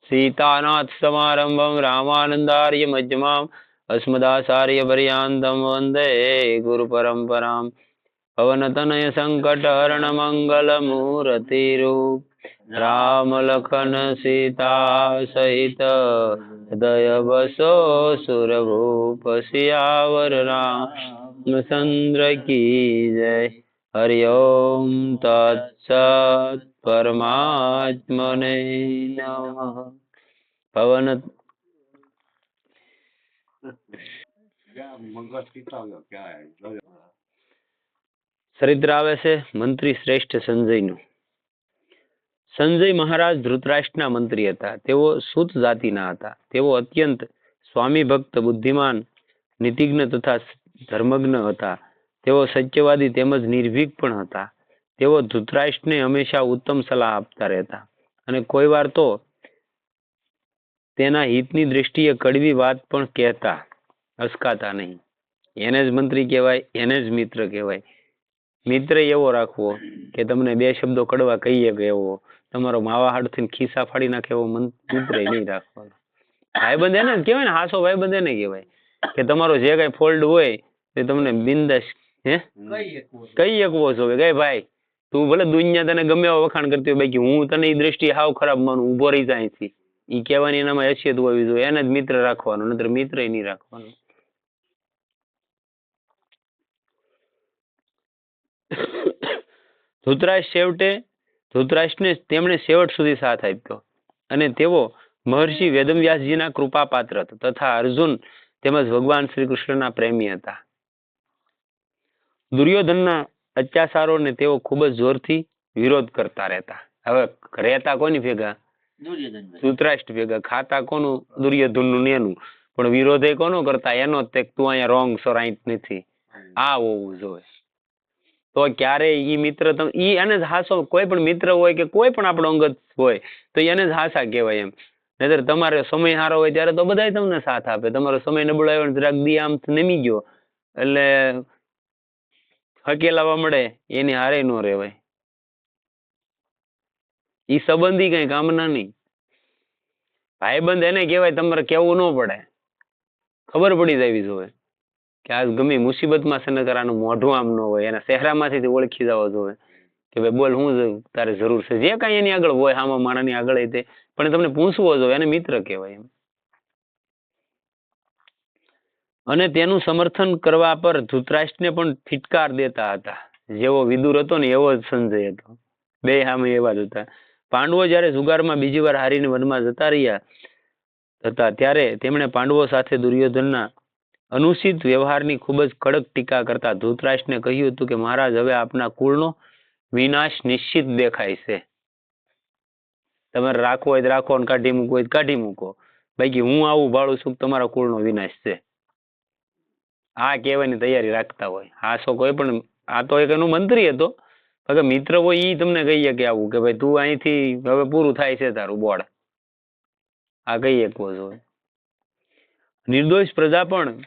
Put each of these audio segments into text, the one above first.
सीतानाथ समारंभं रामानंदार्य मध्यमाम् अस्मदाचार्य पर्यन्तं वन्दे गुरुपरम्पराम् पवनतनय संकटहरण मंगल मूर्ति रूप राम लखन सीता सहित हृदय बसो सुरभूप सियावर रामचंद्र की जय। हरि ओम तत्सत परमात्मने नमः। पवन ચરિત્ર આવે છે મંત્રી શ્રેષ્ઠ સંજયનું. સંજય મહારાજ ધૃતરાષ્ટ્રના મંત્રી હતા. તેઓ સૂત જાતિના હતા. તેઓ અત્યંત સ્વામી ભક્ત, બુદ્ધિમાન, નીતિજ્ઞ તથા ધર્મજ્ઞ હતા. તેઓ સત્યવાદી તેમજ નિર્ભીક પણ હતા. તેઓ ધૃતરાષ્ટ્રને હંમેશા ઉત્તમ સલાહ આપતા રહેતા અને કોઈ વાર તો તેના હિતની દ્રષ્ટિએ કડવી વાત પણ કહેતા, અસકાતા નહીં. એને જ મંત્રી કહેવાય, એને જ મિત્ર કહેવાય. મિત્ર એવો રાખવો કે તમને બે શબ્દો કડવા કહીએ કે એવો, તમારો માવા હાડથી ખિસ્સા ફાડી નાખે એવો મિત્ર નહીં રાખવાનો. ભાઈબંધ એને જ કહેવાય ને, હાસો ભાઈબંધ એને કહેવાય કે તમારો જે કઈ ફોલ્ટ હોય તે તમને બિંદાસ કહી શકવો છો કે ભાઈ તું ભલે દુનિયા તને ગમે એવા વખાણ કરતી હોય, બાકી હું તને એ દ્રષ્ટિએ હાવ ખરાબ માનું, ઉભો રહી જાય અહીંથી. એ કહેવાની એનામાં હેસિયત હોવી જોઈએ. એને જ મિત્ર રાખવાનો, નહીતર મિત્ર નહીં રાખવાનો. ધૃતરાષ્ટ્રને તેમણે છેવટ સુધી સાથ આપ્યો અને તેઓ મહર્ષિ વેદવ્યાસજીના કૃપા પાત્ર તથા અર્જુન તેમજ ભગવાન શ્રી કૃષ્ણના પ્રેમી હતા. દુર્યોધનના અત્યાચારોને તેઓ ખૂબ જ જોરથી વિરોધ કરતા રહેતા. હવે રહેતા કોની ભેગા? ધૃતરાષ્ટ્ર ભેગા. ખાતા કોનું? દુર્યોધનનું એનું. પણ વિરોધ કોનો કરતા? એનો જ, તું અહીંયા રોંગ છો, રાઈટ નથી, આ હોવું જોઈએ. તો ક્યારેય ઈ મિત્ર ઈ એને જ હાસો, કોઈ પણ મિત્ર હોય કે કોઈ પણ આપણો અંગત હોય તો એને જ હાસા કહેવાય એમ. નહીતર તમારે સમય સારો હોય ત્યારે તો બધાય તમને સાથ આપે. તમારો સમય નબળો આવ્યો ને જરાક દી આમ નમી ગયો એટલે હકેલાવા મળે, એની હારે ન રહેવાય. ઈ સંબંધી કઈ કામના નહીં. ભાઈબંધ એને કહેવાય તમારે કેવું ન પડે, ખબર પડી જવી જોઈએ કે આ ગમે મુસીબતમાં છે ને આનું મોઢું આમ ન હોય, એના ચહેરામાંથી ઓળખી જવા જોઈએ કે ભાઈ બોલ, હું તારે જરૂર છે, જે કાંઈ એની આગળ હોય, આમાં માણાની આગળ તે પણ તમને પૂછવો જોઈએ, એને મિત્ર કહેવાય એમ. અને તેનું સમર્થન કરવા પર ધૃતરાષ્ટ્રને પણ ફિટકાર દેતા હતા. જેવો વિદુર હતો ને એવો જ સંજય હતો. બે સામે એવા જ હતા. પાંડવો જ્યારે જુગારમાં બીજી વાર હારીને વનમાં જતા રહ્યા હતા ત્યારે તેમણે પાંડવો સાથે દુર્યોધનના અનુચિત વ્યવહારની ખૂબ જ કડક ટીકા કરતા ધૃતરાષ્ટ્રને કહ્યું હતું કે મહારાજ, હવે આપના કુળનો વિનાશ નિશ્ચિત દેખાય છે. તમારે રાખવો હોય તો રાખો, અને કાઢી મૂકવો હોય તો કાઢી મૂકો, બાકી હું આવું ભાળું છું તમારા કુળનો વિનાશ છે. આ કહેવાની તૈયારી રાખતા હોય. હાસો કોઈ પણ, આ તો એક એનો મંત્રી હતો, મિત્ર હોય ઈ તમને કહીએ કે આવું કે ભાઈ તું અહીંથી હવે પૂરું થાય છે તારું બોર્ડ, આ કહીએ કહો છો. નિર્દોષ પ્રજા પણ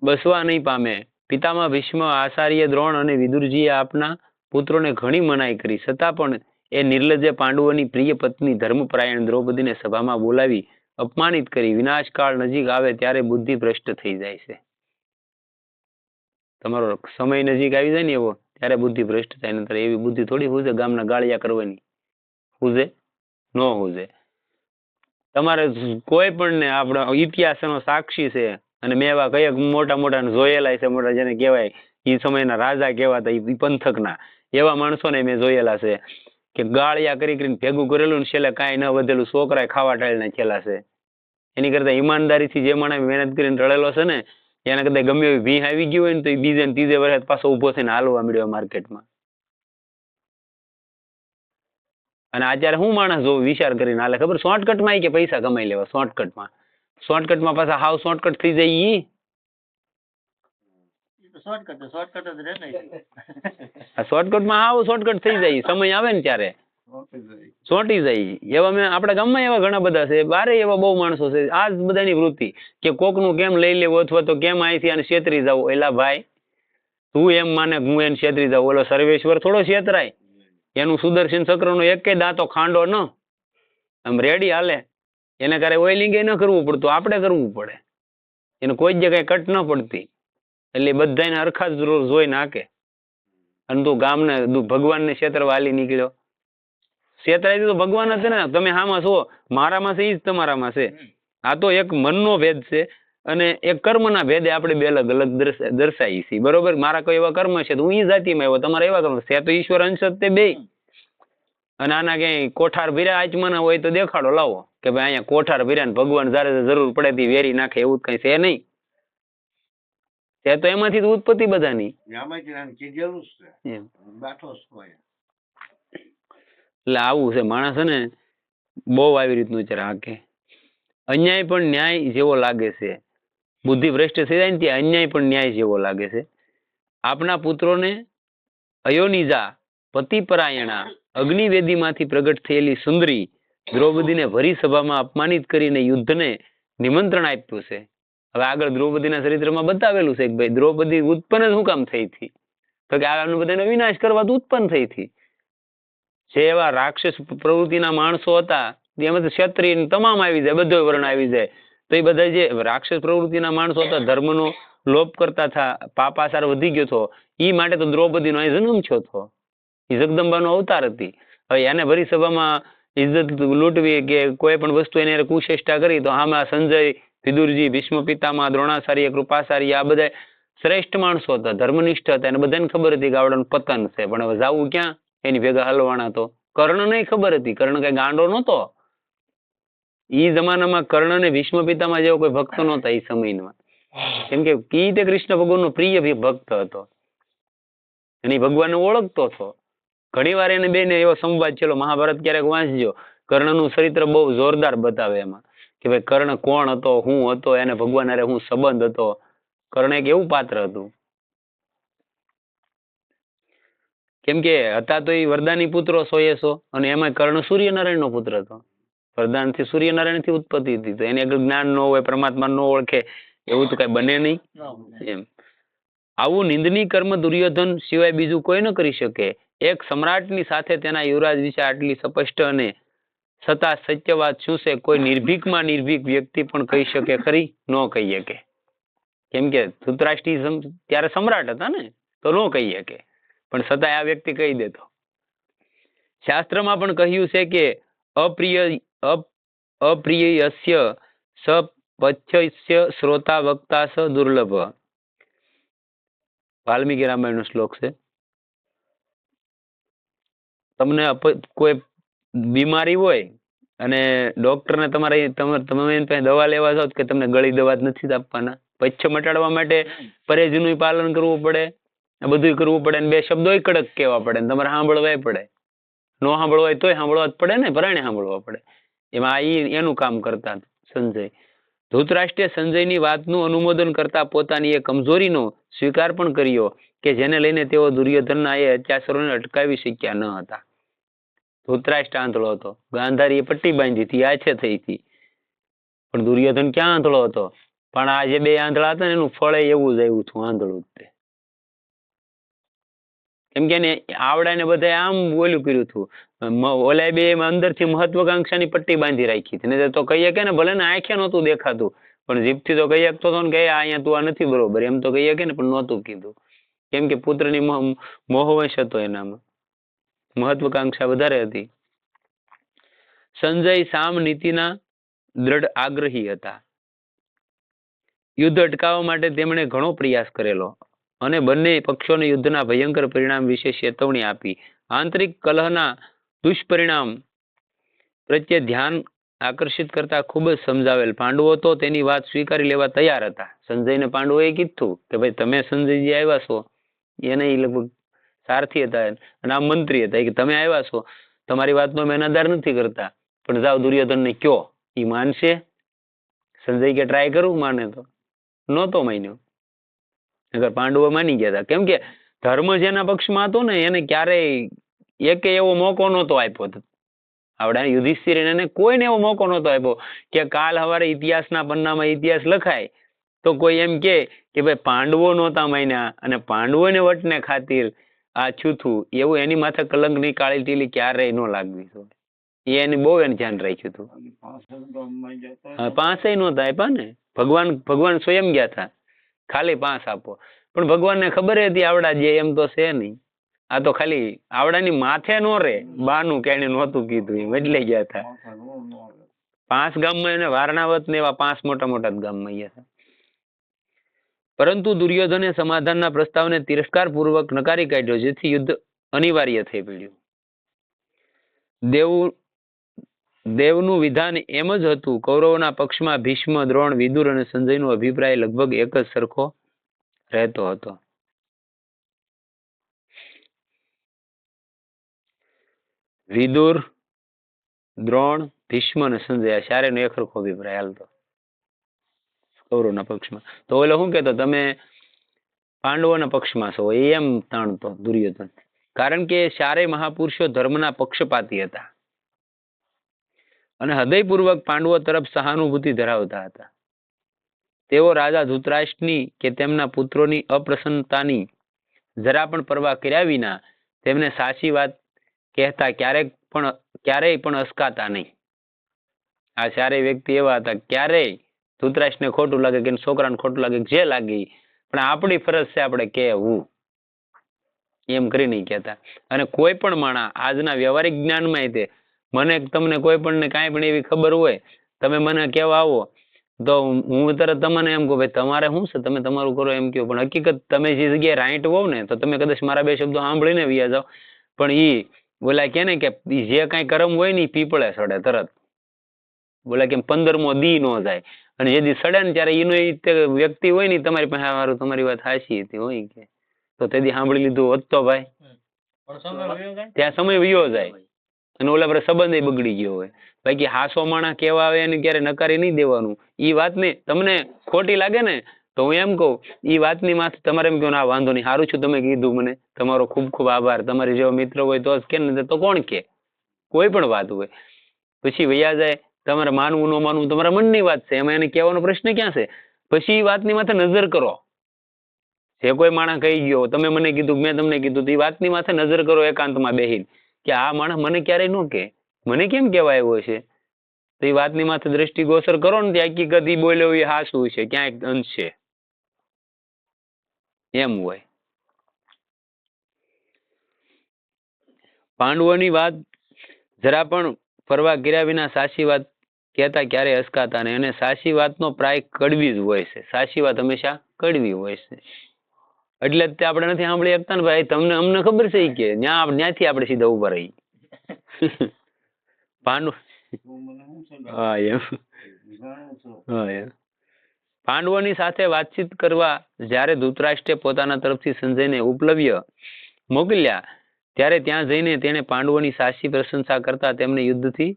બસવા નહીં પામે. પિતામહ ભીષ્મ, આચાર્ય દ્રોણ અને વિદુરજીએ આપના પુત્રોને ઘણી મનાઈ કરી, છતાં પણ એ નિર્લજ્જ પાંડવોની પ્રિય પત્ની ધર્મપરાયણ દ્રૌપદીને સભામાં બોલાવી અપમાનિત કરી. વિનાશકાળ નજીક આવે ત્યારે બુદ્ધિ ભ્રષ્ટ થઈ જાય છે. તમારો સમય નજીક આવી જાય ને એવો, ત્યારે બુદ્ધિ ભ્રષ્ટ થાય. નંતર એવી બુદ્ધિ થોડી હુજે ગામના ગાળિયા કરવાની? હુજે? ન હુજે. તમારે કોઈ પણ ને આપણો ઇતિહાસનો સાક્ષી છે, અને મેં એવા કયા મોટા મોટા જોયેલા છે, મોટા જેને કહેવાય એ સમયના રાજા કહેવાતા, એ પંથકના એવા માણસોને મેં જોયેલા છે કે ગાળિયા કરી કરીને ભેગું કરેલું ને છેલ્લે કાંઈ ન વધેલું, છોકરાએ ખાવા ટાળી નાખેલા છે. એની કરતા ઈમાનદારીથી જે માણસ મહેનત કરીને ટળેલો છે ને, એને કદાચ ગમે એવી ભીહ આવી ગયું હોય ને તો એ બીજે ને ત્રીજે વર્ષે પાછો ઉભો થઈને હાલવા મળ્યો માર્કેટમાં. અને અત્યારે હું માણસ જોઉં વિચાર કરીને હાલે ખબર, શોર્ટકટમાં કે પૈસા કમાઈ લેવા, શોર્ટકટમાં પાછા હાવ શોર્ટકટ થઈ જાય. ઈ શોર્ટકટમાં હાવ શોર્ટકટ થઈ જાય, સમય આવે ને ત્યારે ચોંટી જાય. એવા મેં આપણા ગામમાં એવા ઘણા બધા છે, બારે એવા બહુ માણસો છે. આ જ બધાની વૃત્તિ કે કોકનું કેમ લઈ લેવું, અથવા તો કેમ અહીંથી આને છેતરી જવું. એલા ભાઈ, તું એમ માને હું એને છેતરી જાઉં, ઓલો સર્વેશ્વર થોડો છેતરાય? એનું સુદર્શન ચક્રનો એક દાંતો ખાંડો ન આમ રેડી હાલે, એને ક્યારે ઓઇલિંગ ન કરવું પડતું, આપણે કરવું પડે. એને કોઈ જગ્યાએ કટ ન પડતી, એટલે બધાને હરખા જ જોઈ નાખે. અને તું ગામને ભગવાનને છેતરવા હાલી નીકળ્યો. છેતરાય તો ભગવાન જ છે ને, તમે હામાં છો, મારામાં છે ઈ જ તમારામાં છે. આ તો એક મનનો ભેદ છે અને એક કર્મના ભેદે આપણે બે અલગ અલગ દર્શાવી છીએ. બરોબર, મારા કોઈ એવા કર્મ છે તો હું ઈ જાતિમાં આવ્યો, તમારા એવા કર્મ છે તો ઈશ્વર અંશ જ તે બે. અને આના ક્યાંય કોઠાર ભર્યા આચમાના હોય તો દેખાડો લાવો કે ભાઈ અહીંયા કોઠાર ભર્યા ને ભગવાન જયારે જરૂર પડે તે વેરી નાખે, એવું કઈ છે નહીં. તે તો એમાંથી જ ઉત્પત્તિ બધાની. એટલે આવું છે માણસ છે ને, બહુ આવી રીતનું છે રાખે. અન્યાય પણ ન્યાય જેવો લાગે છે. બુદ્ધિ ભ્રષ્ટ થઈ જાય ને ત્યાં અન્યાય પણ ન્યાય જેવો લાગે છે. આપના પુત્રોને અયોનિજા પતિપરાયણા અગ્નિવેદીમાંથી પ્રગટ થયેલી સુંદરી દ્રૌપદીને ભરી સભામાં અપમાનિત કરીને યુદ્ધને નિમંત્રણ આપ્યું છે. હવે આગળ દ્રૌપદીના ચરિત્રમાં બતાવેલું છે કે ભાઈ દ્રૌપદી ઉત્પન્ન શું કામ થઈ હતી, તો કે આનું બધાનો વિનાશ કરવા તો ઉત્પન્ન થઈ હતી. જે એવા રાક્ષસ પ્રવૃત્તિના માણસો હતા એમાં ક્ષત્રિય તમામ આવી જાય, બધો વર્ણ આવી જાય. તો એ બધા જે રાક્ષસ પ્રવૃત્તિના માણસો હતા, ધર્મનો લોપ કરતા હતા, પાપાચાર વધી ગયો હતો, એ માટે તો દ્રૌપદીનો અહીં જન્મ થયો હતો. એ જગદંબાનો અવતાર હતી. હવે એને ભરી સભામાં ઇજ્જત લૂંટવી કે કોઈ પણ વસ્તુ એને કુચેષ્ટા કરી તો આમાં સંજય, વિદુરજી, ભીષ્મ પિતામહ, દ્રોણાચાર્ય, કૃપાચાર્ય આ બધા શ્રેષ્ઠ માણસો હતા, ધર્મનિષ્ઠ હતા, એને બધાને ખબર હતી કે આવડાનું પતન છે. પણ હવે જાવું ક્યાં, એની ભેગા હલવાના તો. કર્ણને ખબર હતી, કર્ણ કઈ ગાંડો નહોતો. ઈ જમાનામાં કર્ણ ને ભીષ્મ પિતામહ જેવો કોઈ ભક્ત નહોતા એ સમયમાં. કેમ કે ઈ તે કૃષ્ણ ભગવાનનો પ્રિય ભક્ત હતો અને ભગવાનને ઓળખતો હતો. ઘણી વાર એને બેને એવો સંવાદ છેલ્લો મહાભારત ક્યારેક વાંચજો, કર્ણનું ચરિત્ર બહુ જોરદાર બતાવે એમાં કે ભાઈ કર્ણ કોણ હતો, હું હતો, એને ભગવાન હારે હું સંબંધ હતો. કર્ણ એક એવું પાત્ર હતું. કેમ કે હતા તો એ વરદાની પુત્રો 100 અને એમાં કર્ણ સૂર્યનારાયણ નો પુત્ર હતો. વરદાન થી સૂર્યનારાયણ થી ઉત્પત્તિ હતી, તો એને જ્ઞાન ન હોય, પરમાત્મા ન ઓળખે, એવું તો કઈ બને નહીં. એમ આવું નિંદનીય કર્મ દુર્યોધન સિવાય બીજું કોઈ ન કરી શકે. એક સમ્રાટની સાથે તેના યુવરાજ વિશે આટલી સ્પષ્ટ અને છતાં સત્ય વાત શું છે, કોઈ નિર્ભીકમાં નિર્ભીક વ્યક્તિ પણ કહી શકે ખરી? ન કહી શકે. કેમ કે ધૃતરાષ્ટ્ર ત્યારે સમ્રાટ હતા ને, તો ન કહી શકે, પણ છતાં આ વ્યક્તિ કહી દેતો. શાસ્ત્રમાં પણ કહ્યું છે કે અપ્રિયસ્ય સપથ્યસ્ય શ્રોતા વક્તા સ દુર્લભ. વાલ્મીકી રામાયણ નો શ્લોક છે. તમને કોઈ બીમારી હોય અને ડોક્ટરને તમે એની પાસે દવા લેવા જાઓ કે તમને ગળી દવા જ નથી આપવાના. પથ્ય મટાડવા માટે પરેજનું પાલન કરવું પડે, બધું કરવું પડે, અને બે શબ્દો કડક કહેવા પડે, તમારે સાંભળવા પડે. ન સાંભળવા હોય તોય સાંભળવા જ પડે ને, પરાણે સાંભળવા પડે. એમાં એનું કામ કરતા સંજય. ધૃતરાષ્ટ્રે સંજયની વાતનું અનુમોદન કરતા પોતાની એ કમજોરીનો સ્વીકાર પણ કર્યો કે જેને લઈને તેઓ દુર્યોધનના એ અત્યાચારોને અટકાવી શક્યા ન હતા. ધૃતરાષ્ટ્ર આંધળો હતો, ગાંધારીએ પટ્ટી બાંધી હતી, આછે થઈ હતી, પણ દુર્યોધન ક્યાં આંધળો હતો? પણ આ જે બે આંધળા હતા ને એનું ફળ એવું જ આવ્યું હતું, આંધળું જ તે. કેમ કે આવડાને બધા આમ બોલ્યું કર્યું હતું, ઓલા બે અંદરથી મહત્વકાંક્ષાની પટ્ટી બાંધી રાખી હતી. ને તો કહીએ કે ને ભલે ને આંખે નહોતું દેખાતું, પણ જીભથી તો કહી શકતો હતો ને કે અહીંયા તું આ નથી બરોબર, એમ તો કહીએ કે ને, પણ નહોતું કીધું. કેમ કે પુત્રની મોહવંશ હતો, એનામાં મહત્વકાંક્ષા વધારે હતી. સંજય સામ નીતિના દ્રઢ આગ્રહી હતા. યુદ્ધ અટકાવવા માટે તેમણે ઘણો પ્રયાસ કરેલો અને બંને પક્ષોને યુદ્ધના ભયંકર પરિણામ વિશે ચેતવણી આપી. આંતરિક કલહના દુષ્પરિણામ પ્રત્યે ધ્યાન આકર્ષિત કરતા ખૂબ જ સમજાવેલ. પાંડવો તો તેની વાત સ્વીકારી લેવા તૈયાર હતા. સંજયને પાંડવોએ કીધું કે ભાઈ તમે સંજયજી આવ્યા છો, એને લગભગ સારથી હતા અને આ મંત્રી હતા, કે તમે આવ્યા છો, તમારી વાતનો અમે અનાદર નથી કરતા, પણ જાઓ દુર્યોધનને કયો, એ માનશે? સંજય કે ટ્રાય કરું, માને તો નહોતો માન્યો. નગર પાંડવો માની ગયા હતા. કેમ કે ધર્મ જેના પક્ષમાં હતો ને એને ક્યારેય એક એવો મોકો નહોતો આપ્યો. આવડા યુધિષ્ઠિર એને કોઈને એવો મોકો નહોતો આપ્યો કે કાલ સવારે ઇતિહાસના પન્નામાં ઇતિહાસ લખાય તો કોઈ એમ કે ભાઈ પાંડવો નહોતા માન્યા અને પાંડવોને વટને ખાतिर આ છૂથું, એવું એની માથે કલંકની કાળી ટીલી ક્યારેય ન લાગવી જોઈએ. એની બહુ એને ધ્યાન રાખ્યું હતું. હા, 5 નહોતા આપ્યા ને. ભગવાન સ્વયં ગયા હતા, ખાલી 5 આપો. પણ ભગવાનને ખબર હતી આવડા જે એમ તો છે નહીં. આ તો ખાલી આવડાની માથે નો રે બાનું કે એને નહોતું કીધું એમ એટલે ગયા હતા. 5 ગામમાં એને વારણાવત ને એવા 5 મોટા મોટા ગામમાં ગયા હતા. પરંતુ દુર્યોધને સમાધાનના પ્રસ્તાવને તિરસ્કાર પૂર્વક નકારી કાઢ્યો, જેથી યુદ્ધ અનિવાર્ય થઈ પડ્યું. દેવનું વિધાન એમ જ હતું. કૌરવોના પક્ષમાં ભીષ્મ, દ્રોણ, વિદુર અને સંજયનો અભિપ્રાય લગભગ એક જ સરખો રહેતો હતો. વિદુર, દ્રોણ, ભીષ્મ અને સંજય આ ચારેયનો એક સરખો અભિપ્રાય હાલતો કૌરવના પક્ષમાં. તો ઓલો શું કહેતો, તમે પાંડવોના પક્ષમાં છો એમ તાણતો દુર્યોધન. કારણ કે ચારેય મહાપુરુષો ધર્મના પક્ષપાતી હતા અને હૃદયપૂર્વક પાંડવો તરફ સહાનુભૂતિ ધરાવતા હતા. તેઓ રાજા ધૃતરાષ્ટ્રની કે તેમના પુત્રોની અપ્રસન્નતાની જરા પણ પરવા કર્યા વિના તેમને સાચી વાત કહેતા ક્યારેય પણ અસકાતા નહીં. આ ચારેય વ્યક્તિ એવા હતા, ક્યારેય ધૃતરાષ્ટ્રને ખોટું લાગે કે છોકરાને ખોટું લાગે જે લાગે, પણ આપણી ફરજ છે આપણે કહેવું, એમ કરી નહીં કહેતા. અને કોઈ પણ માણસ આજના વ્યવહારિક જ્ઞાનમાં તે મને તમને કોઈ પણ ને કાંઈ પણ એવી ખબર હોય, તમે મને કહેવા આવો તો હું તરત તમને એમ કહું, ભાઈ તમારે શું છે, તમે તમારું કરો એમ કહો. પણ હકીકત તમે જે જગ્યાએ રાઈટ હોવ ને તો તમે કદાચ મારા 2 શબ્દો સાંભળીને વ્યા જાઓ, પણ ઈ બોલા કે ને કે જે કાંઈ કર્મ હોય ને પીપળે સડે તરત. બોલા કે 15મો દી નો જાય, અને જે દી સડે ને ત્યારે એનો વ્યક્તિ હોય ને તમારી પાસે સારું તમારી વાત સાચી હતી હોય કે તો તે દી સાંભળી લીધું હોત તો ભાઈ ત્યાં સમય વયો જાય અને ઓલા પર સંબંધ બગડી ગયો હોય. બાકી હાસો માણસ કેવા આવે એને ક્યારે નકારી નહીં દેવાનું. ઈ વાતને તમને ખોટી લાગે ને તો હું એમ કહું, ઈ વાતની માથે તમારે એમ કહો ના વાંધો નહીં, સારું છું તમે કીધું મને, તમારો ખૂબ ખૂબ આભાર. તમારી જેવો મિત્ર હોય તો જ કે ને તો કોણ કે, કોઈ પણ વાત હોય પછી વૈયા જાય. તમારે માનવું ન માનવું તમારા મનની વાત છે, એમાં એને કહેવાનો પ્રશ્ન ક્યાં છે. પછી એ વાતની માથે નજર કરો. જે કોઈ માણસ કહી ગયો, તમે મને કીધું મેં તમને કીધું, તો એ વાતની માથે નજર કરો એકાંતમાં બેહીને કે આ માણસ મને ક્યારેય ન કે, મને કેમ કહેવાય આવ્યો છે. તો એ વાતની માથે દ્રષ્ટિગોચર કરો ને ત્યાં હકીકત ઈ બોલ્યો એ હાસું છે, ક્યાંક અંશ છે એમ હોય. પાંડવોની વાત જરા પણ પરવા કર્યા વિના સાચી વાત કહેતા ક્યારેય અસકાતા નહીં, અને સાચી વાતનો પ્રાય કડવી જ હોય છે. સાચી વાત હંમેશા કડવી હોય છે. એટલે જ આપણે નથી સાંભળી શકતા ને ભાઈ, તમને અમને ખબર છે કે ત્યાંથી આપણે સીધા ઉભા રહી. પાંડવોની સાથે વાતચીત કરવા જ્યારે ધૃતરાષ્ટ્રે પોતાના તરફથી સંજયને ઉપલવ્ય મોકલ્યા, ત્યારે ત્યાં જઈને તેણે પાંડવોની સાચી પ્રશંસા કરતા તેમને યુદ્ધથી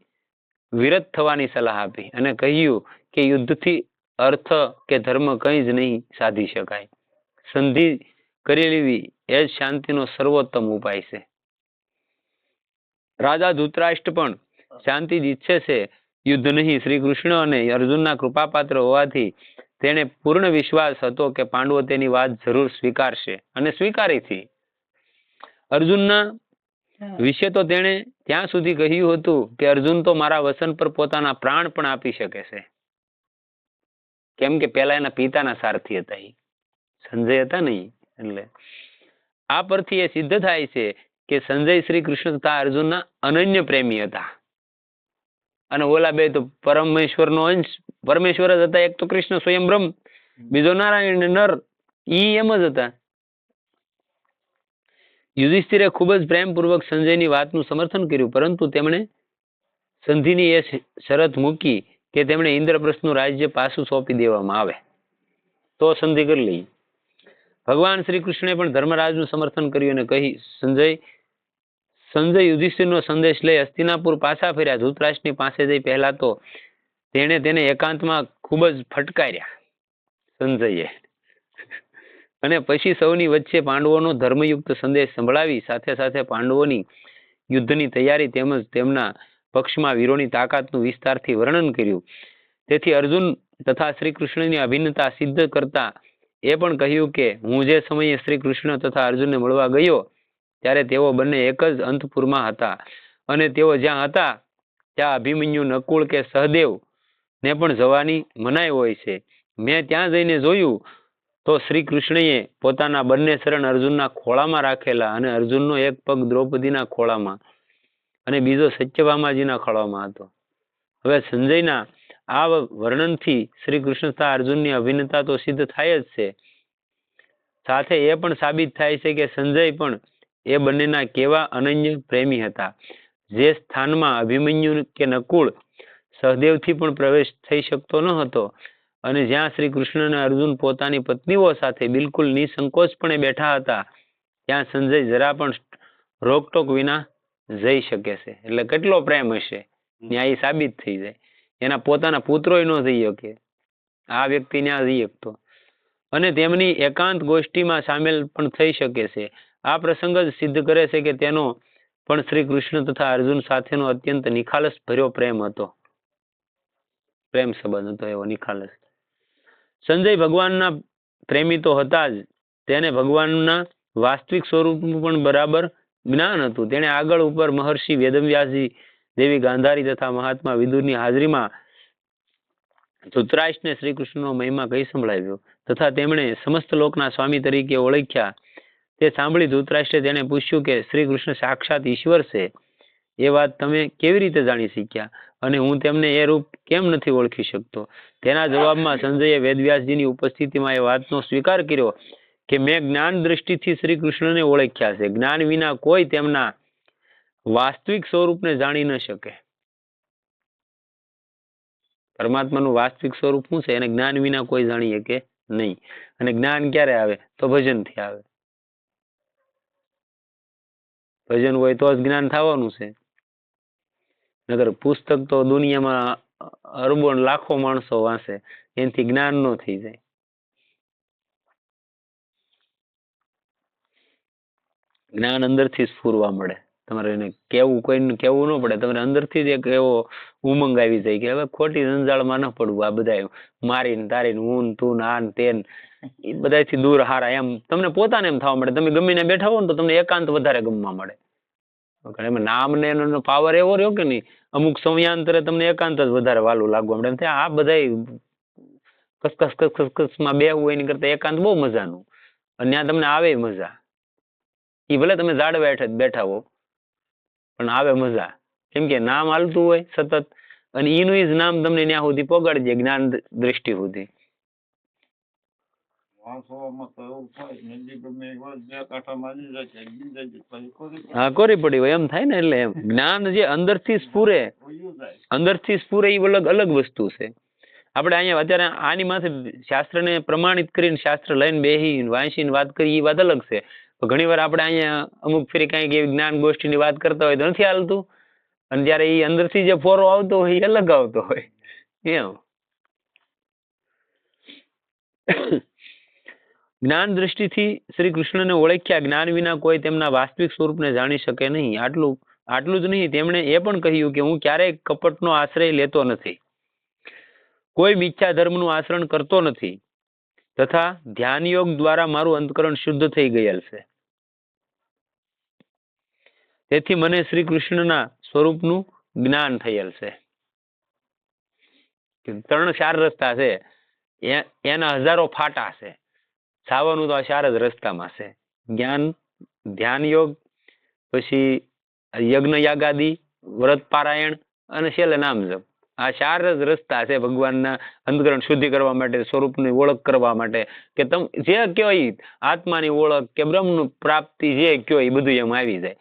વિરત થવાની સલાહ આપી અને કહ્યું કે યુદ્ધથી અર્થ કે ધર્મ કંઈ જ નહીં સાધી શકાય. સંધિ કરી લેવી એ જ શાંતિનો સર્વોત્તમ ઉપાય છે. રાજા ધૃતરાષ્ટ્ર પણ શાંતિ જ ઈચ્છે છે, યુદ્ધ નહીં. શ્રી કૃષ્ણ અને અર્જુનના કૃપાપાત્ર હોવાથી તેને પૂર્ણ વિશ્વાસ હતો કે પાંડવો તેની વાત જરૂર સ્વીકારશે અને સ્વીકારીથી. અર્જુનના વિશે તો તેણે ત્યાં સુધી કહ્યું હતું કે અર્જુન તો મારા વચન પર પોતાના પ્રાણ પણ આપી શકે છે. કેમ કે પેલા એના પિતાના સારથી હતા, એ સંજય હતા ને. એટલે આ પરથી એ સિદ્ધ થાય છે કે સંજય શ્રી કૃષ્ણ તથા અર્જુનના અનન્ય પ્રેમી હતા. અને ઓલા બે તો પરમેશ્વરનો અંશ, પરમેશ્વર જ હતા. એક તો કૃષ્ણ સ્વયં બ્રહ્મ, બીજો નારાયણ નર, ઈ એમ જ હતા. યુધિષ્ઠિરે ખૂબ જ પ્રેમપૂર્વક સંજયની વાતનું સમર્થન કર્યું, પરંતુ તેમણે સંધિની એ શરત મૂકી કે તેમણે ઇન્દ્રપ્રસ્થનું રાજ્ય પાછું સોંપી દેવામાં આવે તો સંધિ કરી લઈ. ભગવાન શ્રી કૃષ્ણે પણ ધર્મરાજનું સમર્થન કર્યું અને કહી સંજય યુધિષ્ઠિરનો સંદેશ લઈ હસ્તિનાપુર પાછા ફર્યા. ધૃતરાષ્ટ્રની પાસે જઈ પહેલા તો તેણે તેને એકાંતમાં ખૂબ જ ફટકાર્યા સંજયે, અને પછી સૌની વચ્ચે પાંડવોનો ધર્મયુક્ત સંદેશ સંભળાવી સાથે સાથે પાંડવોની યુદ્ધની તૈયારી તેમજ તેમના પક્ષમાં વીરોની તાકાતનું વિસ્તારથી વર્ણન કર્યું. તેથી અર્જુન તથા શ્રી કૃષ્ણની અભિન્નતા સિદ્ધ કરતા એ પણ કહ્યું કે હું જે સમયે શ્રી કૃષ્ણ તથા અર્જુનને મળવા ગયો ત્યારે તેઓ બંને એક જ અંતપુરમાં હતા, અને તેઓ જ્યાં હતા ત્યાં અભિમન્યુ, નકુળ કે સહદેવ ને પણ જવાની મનાઈ હોય છે. મેં ત્યાં જઈને જોયું તો શ્રી કૃષ્ણએ પોતાના બંને શરણ અર્જુનના ખોળામાં રાખેલા અને અર્જુનનો એક પગ દ્રૌપદીના ખોળામાં અને બીજો સત્યભામાજીના ખોળામાં હતો. હવે સંજયના આ વર્ણનથી શ્રી કૃષ્ણ તથા અર્જુનની અભિન્નતા તો સિદ્ધ થાય જ છે. સાથે એ પણ સાબિત થાય છે કે સંજય પણ એ બંનેના કેવા અનન્ય પ્રેમી હતા. જે સ્થાનમાં અભિમન્યુ કે નકુળ સહદેવથી પણ પ્રવેશ થઈ શકતો ન હતો અને જ્યાં શ્રી કૃષ્ણ અને અર્જુન પોતાની પત્નીઓ સાથે બિલકુલ નિસંકોચપણે બેઠા હતા ત્યાં સંજય જરા પણ રોકટોક વિના જઈ શકે છે. એટલે કેટલો પ્રેમ હશે ત્યાં એ સાબિત થઈ જાય. એના પોતાના પુત્રોય ન જઈ શકે, આ વ્યક્તિ ત્યાં જઈ શકતો અને તેમની એકાંત ગોષ્ઠીમાં સામેલ પણ થઈ શકે છે. આ પ્રસંગ જ સિદ્ધ કરે છે કે તેનો પણ શ્રી કૃષ્ણ તથા અર્જુન સાથેનો અત્યંત નિખાલસ ભર્યો પ્રેમ હતો, પ્રેમ સંબંધ હતો એવો નિખાલસ. સંજય ભગવાનના પ્રેમી તો હતા જ, તેને ભગવાનના વાસ્તવિક સ્વરૂપનું પણ બરાબર જ્ઞાન હતું. તેણે આગળ ઉપર મહર્ષિ વેદવ્યાસજી, દેવી ગાંધારી તથા મહાત્મા વિદુરની હાજરીમાં ધૃતરાષ્ટ્રને શ્રી કૃષ્ણનો મહિમા કહી સંભળાવ્યો તથા તેમણે સમસ્ત લોકના સ્વામી તરીકે ઓળખ્યા. તે સાંભળી ધૃતરાષ્ટ્રે તેને પૂછ્યું કે શ્રી કૃષ્ણ સાક્ષાત ઈશ્વર છે, એ વાત તમે કેવી રીતે જાણી શક્યા અને હું તેમને એ રૂપ કેમ નથી ઓળખી શકતો? તેના જવાબમાં સંજયે વેદવ્યાસજીની ઉપસ્થિતિમાં એ વાતનો સ્વીકાર કર્યો કે મેં જ્ઞાન દ્રષ્ટિથી શ્રી કૃષ્ણને ઓળખ્યા છે. જ્ઞાન વિના કોઈ તેમના વાસ્તવિક સ્વરૂપને જાણી ન શકે. પરમાત્માનું વાસ્તવિક સ્વરૂપ શું છે એને જ્ઞાન વિના કોઈ જાણી શકે નહીં. અને જ્ઞાન ક્યારે આવે? તો ભજનથી આવે. ભજન હોય તો જ જ્ઞાન થવાનું છે. નગર પુસ્તક તો દુનિયામાં અરબો લાખો માણસો વાંચે, એનાથી જ્ઞાન ન થઈ જાય. જ્ઞાન અંદરથી સ્ફુરવા મળે. તમારે એને કેવું, કોઈને કેવું ન પડે, તમારે અંદરથી જ એક એવો ઉમંગ આવી જાય કે હવે ખોટી જંજાળમાં ન પડવું. આ બધા મારીને તારીને ઊન તું આન તેન એ બધાથી દૂર હારા, એમ તમને પોતાને એમ થવા મળે. તમે ગમીને બેઠા હો ને તો તમને એકાંત વધારે ગમવા મળે. એમાં નામ ને એનો પાવર એવો રહ્યો કે નહીં, અમુક સમયાંતરે તમને એકાંત જ વધારે વાલું લાગવા મળે. આ બધા કસકસ કસકસમાં બેહવું હોય એની કરતા એકાંત બહુ મજાનું, અને ત્યાં તમને આવે મજા. એ ભલે તમે ઝાડ બેઠા હો પણ આવે મજા, કેમ કે નામ હાલતું હોય સતત અને એનું જ નામ તમને ત્યાં સુધી પહોંચાડી દે જ્ઞાન દ્રષ્ટિ સુધી. હા, કોરી પડી હોય એમ થાય ને. એટલે એમ જ્ઞાન જે અંદરથી સ્ફુરે એ અલગ વસ્તુ છે. આપણે અહીંયા અત્યારે આની માથે શાસ્ત્રને પ્રમાણિત કરીને શાસ્ત્ર લઈને બેહી વાંચીને વાત કરી એ વાત અલગ છે. તો ઘણી વાર આપણે અહીંયા અમુક ફેરી કઈક એવી જ્ઞાન ગોષ્ઠીની વાત કરતા હોય તો નથી હાલતું, અને જયારે એ અંદરથી જે ફોરો આવતો હોય એ અલગ આવતો હોય એમ. જ્ઞાન દ્રષ્ટિથી શ્રી કૃષ્ણને ઓળખ્યા. જ્ઞાન વિના કોઈ તેમના વાસ્તવિક સ્વરૂપને જાણી શકે નહીં. આટલું જ નહીં, તેમણે એ પણ કહ્યું કે હું ક્યારેય કપટનો આશ્રય લેતો નથી, કોઈ મિથ્યા ધર્મનું આચરણ કરતો નથી તથા ધ્યાન યોગ દ્વારા મારું અંતકરણ શુદ્ધ થઈ ગયેલ છે. તેથી મને શ્રી કૃષ્ણના સ્વરૂપનું જ્ઞાન થયેલ છે. 3-4 રસ્તા છે, એના હજારો ફાટા છે. સાવાનું તો આ 4 જ રસ્તામાં છે. જ્ઞાન, ધ્યાન યોગ, પછી યજ્ઞ યાગાદી, વ્રત પારાયણ અને છેલ્લે નામ જપ. આ 4 જ રસ્તા છે ભગવાનના અંતકરણ શુદ્ધિ કરવા માટે, સ્વરૂપની ઓળખ કરવા માટે. કે તમે જે કયો એ આત્માની ઓળખ કે બ્રહ્મનું પ્રાપ્તિ જે કયો એ બધું એમ આવી જાય.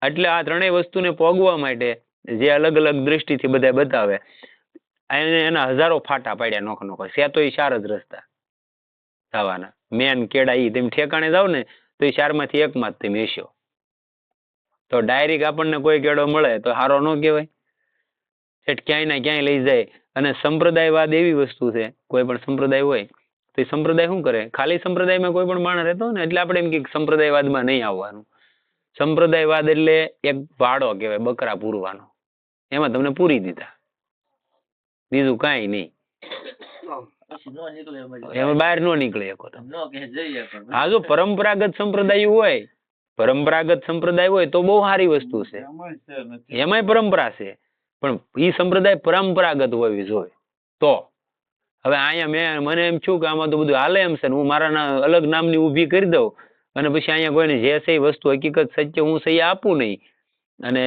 એટલે આ 3 વસ્તુને પોગવા માટે જે અલગ અલગ દ્રષ્ટિથી બધા બતાવે, એના હજારો ફાટા પાડ્યા નોખો છે. તો એ 4 જ રસ્તા થવાના. મેન કેળા ઈ તમે ઠેકાણે જાવ ને તો એ 4માંથી એકમાં જ તમે હશો. તો ડાયરેક્ટ આપણને કોઈ કેળો મળે તો સારો ન કહેવાય. ક્યાંય ને ક્યાંય લઈ જાય. અને સંપ્રદાયવાદ એવી વસ્તુ છે, કોઈ પણ સંપ્રદાય હોય તો એ સંપ્રદાય શું કરે, ખાલી સંપ્રદાયમાં કોઈ પણ માણસ રહેતો ને એટલે આપણે એમ કે સંપ્રદાયવાદમાં નહીં આવવાનું. સંપ્રદાયવાદ એટલે એક ભાડો કહેવાય, બકરા પૂરવાનો. એમાં તમને પૂરી દીધા, બીજું કાંઈ નહીં. એમાં બહાર ન નીકળે શકો. હા, જો પરંપરાગત સંપ્રદાય હોય, પરંપરાગત સંપ્રદાય હોય તો બહુ સારી વસ્તુ છે, એમાંય પરંપરા છે, પણ એ સંપ્રદાય પરંપરાગત હોવી જોઈએ. તો હવે અહીંયા મને એમ છું કે આમાં તો બધું હાલે એમ છે ને હું મારા અલગ નામની ઊભી કરી દઉં અને પછી અહીંયા કોઈને જે છે એ વસ્તુ હકીકત સત્ય હું સહી આપું નહીં અને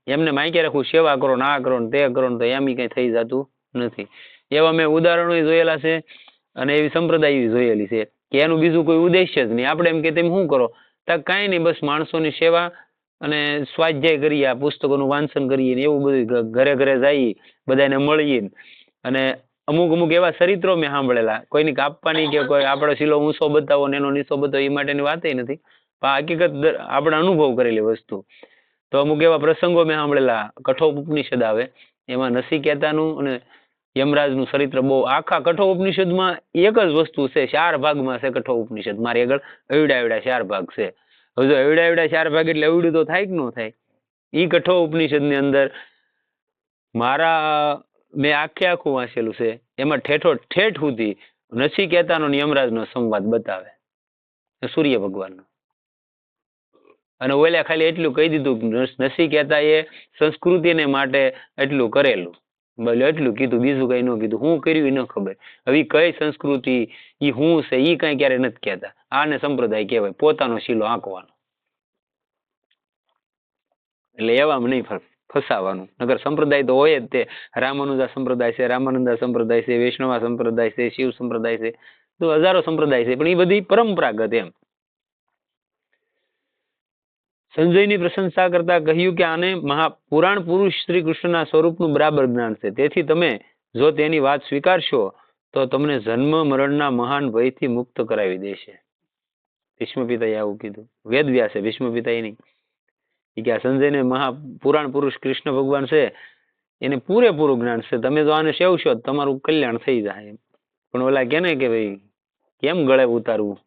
એમને માયકે રાખું સેવા કરો ને આ કરો ને તે કરો ને તો એમ કઈ થઈ જતું નથી. એવા મેં ઉદાહરણો જોયેલા છે અને એવી સંપ્રદાય જોયેલી છે કે એનું બીજું કોઈ ઉદ્દેશ્ય જ નહીં. આપણે એમ કે તેમ શું કરો તો કાંઈ નહીં, બસ માણસોની સેવા અને સ્વાધ્યાય કરીએ, આ પુસ્તકોનું વાંચન કરીએ ને એવું બધું ઘરે ઘરે જઈએ, બધાને મળીએ. અને અમુક એવા ચરિત્રો મેં સાંભળેલા, કોઈની કાપવાની કે કોઈ આપણો શીલો ઊંચો બતાવો ને એનો નીચો બતાવો એ માટેની વાત નથી, પણ હકીકત આપણે અનુભવ કરેલી વસ્તુ. તો અમુક એવા પ્રસંગો મેં સાંભળેલા, કઠોપનિષદ આવે એમાં નચિકેતાનું અને યમરાજનું ચરિત્ર બહુ આખા કઠોપનિષદમાં એક જ વસ્તુ છે, 4 ભાગમાં છે કઠોપનિષદ. મારી આગળ એવડા 4 ભાગ છે. હવે જો એવડા 4 ભાગ એટલે એવડું તો થાય કે ન થાય? એ કઠોપનિષદની અંદર મારા મેં આખું વાંચેલું છે, એમાં ઠેઠ સુધી નચિકેતાનો યમરાજનો સંવાદ બતાવે, સૂર્ય ભગવાનનો. અને ઓલા ખાલી એટલું કહી દીધું નચિકેતા એ સંસ્કૃતિને માટે એટલું કરેલું, બોલે એટલું કીધું, બીજું કઈ ન કીધું. હું કર્યું એ ન ખબર. હવે કઈ સંસ્કૃતિ એ હું છે એ કઈ ક્યારે નથી કહેતા. આને સંપ્રદાય કહેવાય, પોતાનો શીલો આંકવાનો. એટલે એવામાં નહીં ફસાવાનું. નગર સંપ્રદાય તો હોય જ તે. રામાનુજા સંપ્રદાય છે, રામાનંદા સંપ્રદાય છે, વૈષ્ણવા સંપ્રદાય છે, શિવ સંપ્રદાય છે, તો હજારો સંપ્રદાય છે, પણ એ બધી પરંપરાગત. એમ સંજયની પ્રશંસા કરતા કહ્યું કે આને પુરાણ પુરુષ શ્રી કૃષ્ણના સ્વરૂપનું બરાબર જ્ઞાન છે, તેથી તમે જો તેની વાત સ્વીકારશો તો તમને જન્મ મરણના મહાન ભયથી મુક્ત કરાવી દેશે. ભીષ્મ પિતાએ આવું કીધું. વેદ વ્યાસે, ભીષ્મ પિતાએ નહીં. કે આ સંજયને પુરાણ પુરુષ કૃષ્ણ ભગવાન છે એને પૂરેપૂરું જ્ઞાન છે, તમે જો આને સેવશો તમારું કલ્યાણ થઈ જાય. પણ ઓલા કે ને કે ભાઈ કેમ ગળે ઉતારવું?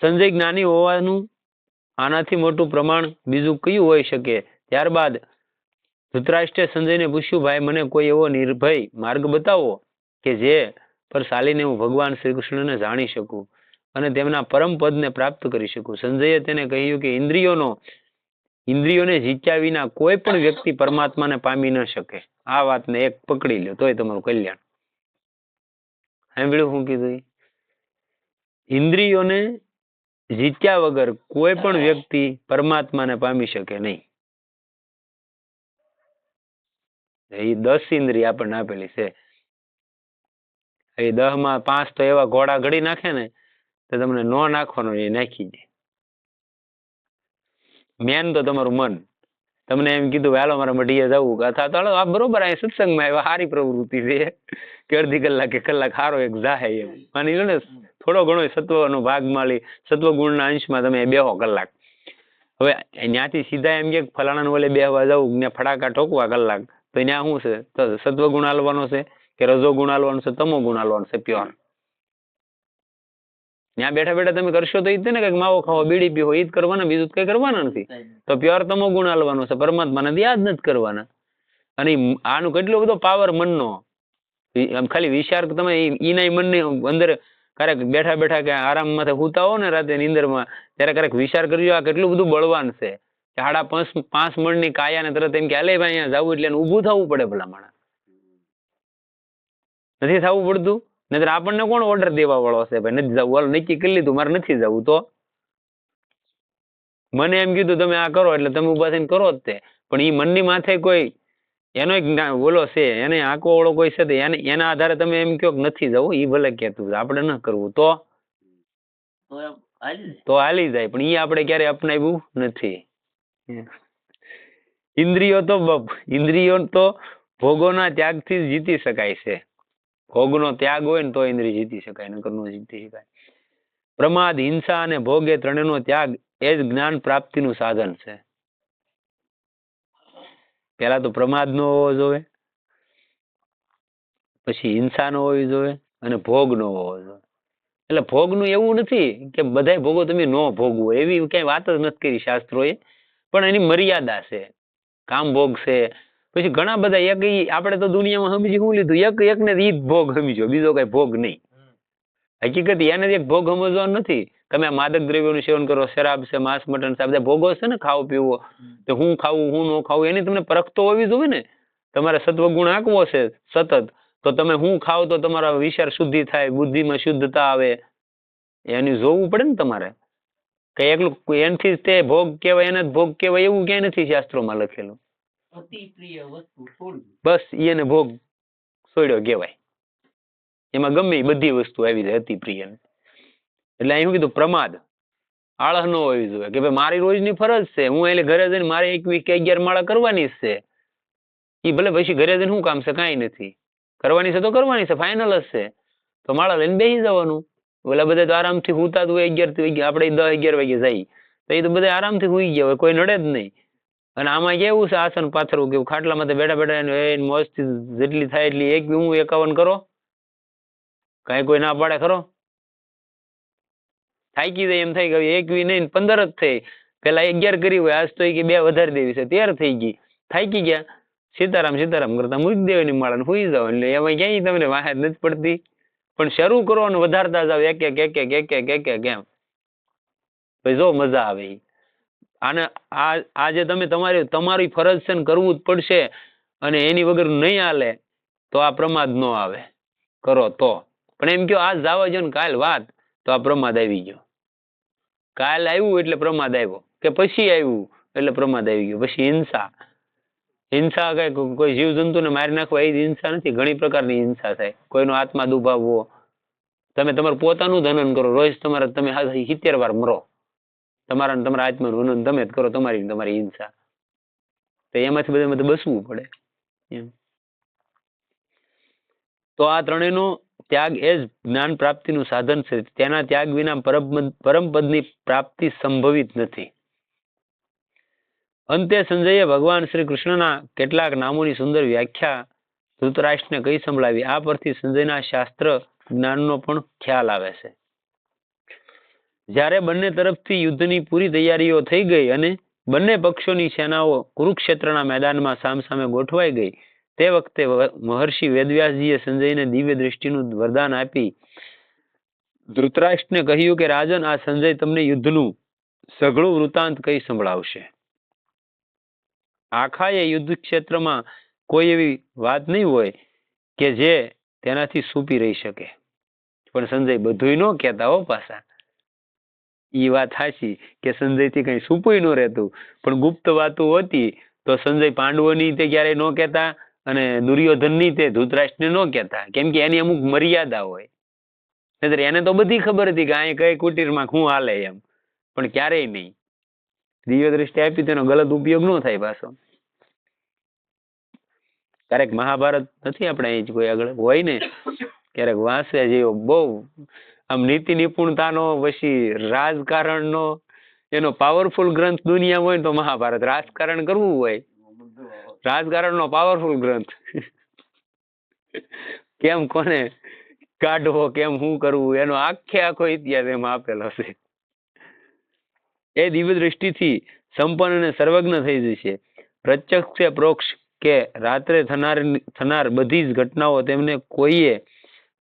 સંજય જ્ઞાની હોવાનું આનાથી મોટું પ્રમાણ બીજું કયું હોઈ શકે? ત્યારબાદ ધૃતરાષ્ટ્રે સંજયને પૂછ્યું, ભાઈ મને કોઈ એવો નિર્ભય માર્ગ બતાવો કે જે પર ચાલીને હું ભગવાન શ્રી કૃષ્ણને જાણી શકું અને તેમના પરમ પદને પ્રાપ્ત કરી શકું. સંજયે તેને કહ્યું કે ઇન્દ્રિયોને જીત્યા વિના કોઈ પણ વ્યક્તિ પરમાત્માને પામી ન શકે. આ વાતને એક પકડી લો તોય તમારું કલ્યાણ. સાંભળ્યું શું કીધું? ઇન્દ્રિયોને જીત્યા વગર કોઈ પણ વ્યક્તિ પરમાત્માને પામી શકે નહીં. એ 10 ઇન્દ્રિય આપણને આપેલી છે. એ 10 માં 5 તો એવા ઘોડા ઘડી નાખે ને તો તમને નો નાખવાનો એ નાખી દે. મેન તો તમારું મન. તમને એમ કીધું હાલો મારા મઢીએ જવું, અથવા તો આ બરોબર આ સત્સંગમાં એવા સારી પ્રવૃત્તિ છે કે અડધી કલાક સારો એક જાહે એમ માની લો ને, થોડો ઘણો સત્વનો ભાગ મળી, સત્વગુણના અંશમાં તમે બેહો કલાક. હવે ત્યાંથી સીધા એમ કે ફલાણા ઓલે બેહવા જવું ને ફટાકા ઠોકવા કલાક, તો ત્યાં શું છે? તો સત્વગુણ હાલવાનો છે કે રજોગુણ હાલવાનો છે, તમો ગુણ હાલવાનો છે પ્યોર. ત્યાં બેઠા તમે કરશો તો એ જ ને, કઈક માવો ખાવો, બીડી પીવો, એ જ કરવાના, બીજું કઈ કરવાના નથી. તો પ્યોર તમો ગુણ હાલવાનો છે, પરમાત્માને યાદ નથી કરવાના. અને આનું કેટલો બધો પાવર મનનો. ખાલી વિચાર તમે ઈના મનની અંદર ક્યારેક બેઠા કે આરામમાં હુતા હો ને રાતે નીંદરમાં, ત્યારે ક્યારેક વિચાર કરજો આ કેટલું બધું બળવાન છે. 5.5 મણની કાયાને તરત એમ કે હાલે ભાઈ અહીંયા જવું એટલે ઊભું થવું પડે. ભલા માણસ નથી થવું પડતું. નહીતર આપણને કોણ ઓર્ડર દેવા વાળો છે? ભાઈ નથી જવું, હાલ નક્કી કરી લીધું મારે નથી જવું, તો મને એમ કીધું તમે આ કરો એટલે તમે ઉભા થઈને કરો જ તે. પણ એ મનની માથે કોઈ એનો એક ઓલો છે, એને આંકો વાળો કોઈ છે, એના આધારે તમે એમ કહો કે નથી જવું, એ ભલે કહેતું આપણે ન કરવું તો હાલી જાય. પણ એ આપણે ક્યારે અપનાવ્યું નથી. ઇન્દ્રિયો તો ભોગોના ત્યાગથી જ જીતી શકાય છે. ભોગનો ત્યાગ હોય ને તો ઇન્દ્રિય જીતી શકાય, નકર નો જીતી શકાય. પ્રમાદ, હિંસા અને ભોગ એ ત્રણેયનો ત્યાગ એ જ જ્ઞાન પ્રાપ્તિનું સાધન છે. પેલા તો પ્રમાદ નો હોવો જોઈએ, પછી હિંસા નો હોવી જોઈએ અને ભોગ નો હોવો જોઈએ. એટલે ભોગનું એવું નથી કે બધા ભોગો તમે ન ભોગવો, એવી કઈ વાત જ નથી કરી શાસ્ત્રોએ. પણ એની મર્યાદા છે. કામ ભોગ છે, પછી ઘણા બધા એક આપણે તો દુનિયામાં સમજી શું લીધું, એક ને ઈ જ ભોગ સમજો, બીજો કઈ ભોગ નહીં. હકીકત એને એક ભોગ સમજવાનો નથી. તમે માદક દ્રવ્યોનું સેવન કરો, શરાબ છે, માંસ મટન છે, આ બધા ભોગો છે ને, ખાવો પીવો, તો હું ખાવું હું ન ખાવું એની તમને પરખ તો હોવી જોઈએ ને. તમારે સત્વગુણ આંકવો છે સતત, તો તમે હું ખાવ તો તમારા વિચાર શુદ્ધિ થાય, બુદ્ધિમાં શુદ્ધતા આવે, એની જોવું પડે ને તમારે. કે એકલું એનથી તે ભોગ કહેવાય, એને જ ભોગ કહેવાય એવું ક્યાંય નથી શાસ્ત્રોમાં લખેલું. અતિ પ્રિય વસ્તુ છોડવી. બસ એને ભોગ છોડ્યો કહેવાય. એમાં ગમે એ બધી વસ્તુ આવી જાય અતિ પ્રિય. એટલે અહીં શું કીધું? પ્રમાદ, આળસ ન હોવી જોઈએ કે ભાઈ મારી રોજની ફરજ છે, હું એટલે ઘરે જઈને મારે 21 કે 11 માળા કરવાની જ છે. એ ભલે પછી ઘરે જઈને શું કામ છે? કાંઈ નથી. કરવાની છે તો કરવાની છે, ફાઇનલ જ છે. તો માળા લઈને બેસી જવાનું. ઓલા બધા તો આરામથી હુતા હોય 11 આપણે 10-11 વાગે જાય, તો એ તો બધા આરામથી હુઈ ગયા હોય, કોઈ નડે જ નહીં. અને આમાં કેવું છે? આસન પાથરવું કેવું, ખાટલામાં બેઠા બેઠા મોજથી જેટલી થાય એટલી 51 કરો, કાંઈ કોઈ ના પાડે ખરો? થાકી જાય એમ થાય કે 21 નહીં 15 જ થઈ, પેલા 11 કરી હોય, આજ તો કે 2 વધારી દેવી છે, 13 થઈ ગઈ, થાકી ગયા, સીતારામ સીતારામ કરતા મૂકી દેવાની માળા ને સુઈ જાવ. એટલે એમાં ક્યાંય તમને વાહે નથી પડતી. પણ શરૂ કરો અને વધારતા જાવ, એક એમ, ભાઈ જો મજા આવે. આને આ જે તમે તમારી ફરજ છે ને કરવું જ પડશે, અને એની વગર નહીં હાલે તો આ પ્રમાદ ન આવે, કરો તો. પણ એમ કયો આજ જવા જો ને કાલ વાત, તો આ પ્રમાદ આવી ગયો. કાલ આવ્યું એટલે પ્રમાદ આવ્યો, કે પછી આવ્યું એટલે પ્રમાદ આવી ગયો. પછી હિંસા, હિંસા કઈ કોઈ જીવ જંતુને મારી નાખવા એ હિંસા નથી. ઘણી પ્રકારની હિંસા થાય. કોઈનો આત્મા દુભાવવો, તમે તમારું પોતાનું જ હનન કરો, રોજ તમે 70 વાર મરો, તમારા આત્માનું હનન તમે જ કરો, તમારી હિંસા. તો એમાંથી બધા બસવું પડે એમ. તો આ ત્રણેયનો ત્યાગ એ જ જ્ઞાન પ્રાપ્તિનું સાધન છે. તેના ત્યાગ વિના પરમપદની પ્રાપ્તિ સંભવિત નથી. અંતે સંજયે ભગવાન શ્રી કૃષ્ણના કેટલાક નામોની સુંદર વ્યાખ્યા ધૃતરાષ્ટ્રને કઈ સંભળાવી. આ પરથી સંજયના શાસ્ત્ર જ્ઞાનનો પણ ખ્યાલ આવે છે. જ્યારે બંને તરફથી યુદ્ધની પૂરી તૈયારીઓ થઈ ગઈ અને બંને પક્ષોની સેનાઓ કુરુક્ષેત્રના મેદાનમાં સામસામે ગોઠવાઈ ગઈ, તે વખતે મહર્ષિ વેદવ્યાસજીએ સંજયને દિવ્ય દૃષ્ટિનું વરદાન આપી ધૃતરાષ્ટ્રને કહ્યું કે રાજન, આ સંજય તમને યુદ્ધનું સઘળું વૃત્તાંત કઈ સંભળાવશે. આખા એ યુદ્ધ ક્ષેત્રમાં કોઈ એવી વાત નહીં હોય કે જે તેનાથી સુપી રહી શકે. પણ સંજય બધુંય ન કહેતા હો પાછા. એ વાત સાચી કે સંજયથી કઈ સુપુય ન રહેતું, પણ ગુપ્ત વાતો હતી તો સંજય પાંડવોની તે ક્યારેય ન કહેતા, અને દુર્યોધનની તે ધૃતરાષ્ટ્રને ન કહેતા. કેમ કે એની અમુક મર્યાદા હોય. એને તો બધી ખબર હતી કે અહીં કઈ કુટીરમાં શું હાલે એમ, પણ ક્યારેય નહીં. દિવ્ય દ્રષ્ટિ આપી તેનો ગલત ઉપયોગ ન થાય પાછો. ક્યારેક મહાભારત નથી આપણે અહીં કોઈ આગળ હોય ને, ક્યારેક વાંચે જેવો બહુ આમ નીતિ નિપુણતાનો, પછી રાજકારણનો એનો પાવરફુલ ગ્રંથ દુનિયા હોય તો મહાભારત. રાજકારણ કરવું હોય, રાજકારણનો પાવરફુલ ગ્રંથ. કેમ કોને કાઢવો, કેમ શું કરવું, એનો આખો ઇતિહાસ એમાં આપેલો છે. એ દિવ્ય દ્રષ્ટિથી સંપન્ન અને સર્વજ્ઞ થઈ જશે. પ્રત્યક્ષ કે પ્રોક્ષ કે રાત્રે થનાર બધી જ ઘટનાઓ તેમને કોઈએ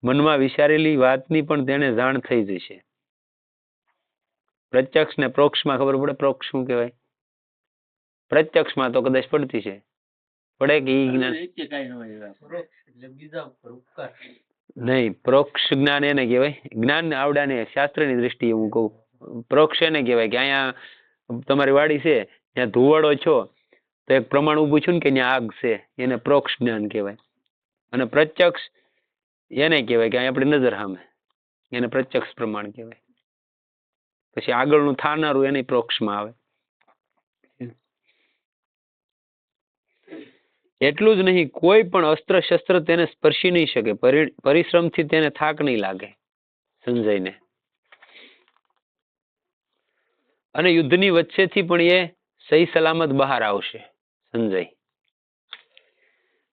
મનમાં વિચારેલી વાતની પણ તેને જાણ થઈ જશે. પ્રત્યક્ષ ને પ્રોક્ષમાં ખબર પડે. પ્રોક્ષ શું કહેવાય? પ્રત્યક્ષમાં તો કદાચ પડતી છે, પડે કે ઈ જ્ઞાન નહીં. પ્રોક્ષ જ્ઞાન એને કહેવાય. જ્ઞાન આવડાને શાસ્ત્રની દ્રષ્ટિએ હું કહું, પ્રોક્ષ એને કહેવાય કે અહીંયા તમારી વાડી છે, ત્યાં ધુવાડો છો તો એક પ્રમાણ ઊભું છું ને કે ત્યાં આગ છે, એને પ્રોક્ષ જ્ઞાન કહેવાય. અને પ્રત્યક્ષ એને કહેવાય કે અહીં આપણી નજર સામે, એને પ્રત્યક્ષ પ્રમાણ કહેવાય. પછી આગળનું થાનારું એને પ્રોક્ષમાં આવે. એટલું જ નહીં, કોઈ પણ અસ્ત્ર શસ્ત્ર તેને સ્પર્શી નહીં શકે. પરિશ્રમથી તેને થાક નહીં લાગે સંજયને. અને યુદ્ધની વચ્ચેથી પણ એ સહી સલામત બહાર આવશે સંજય.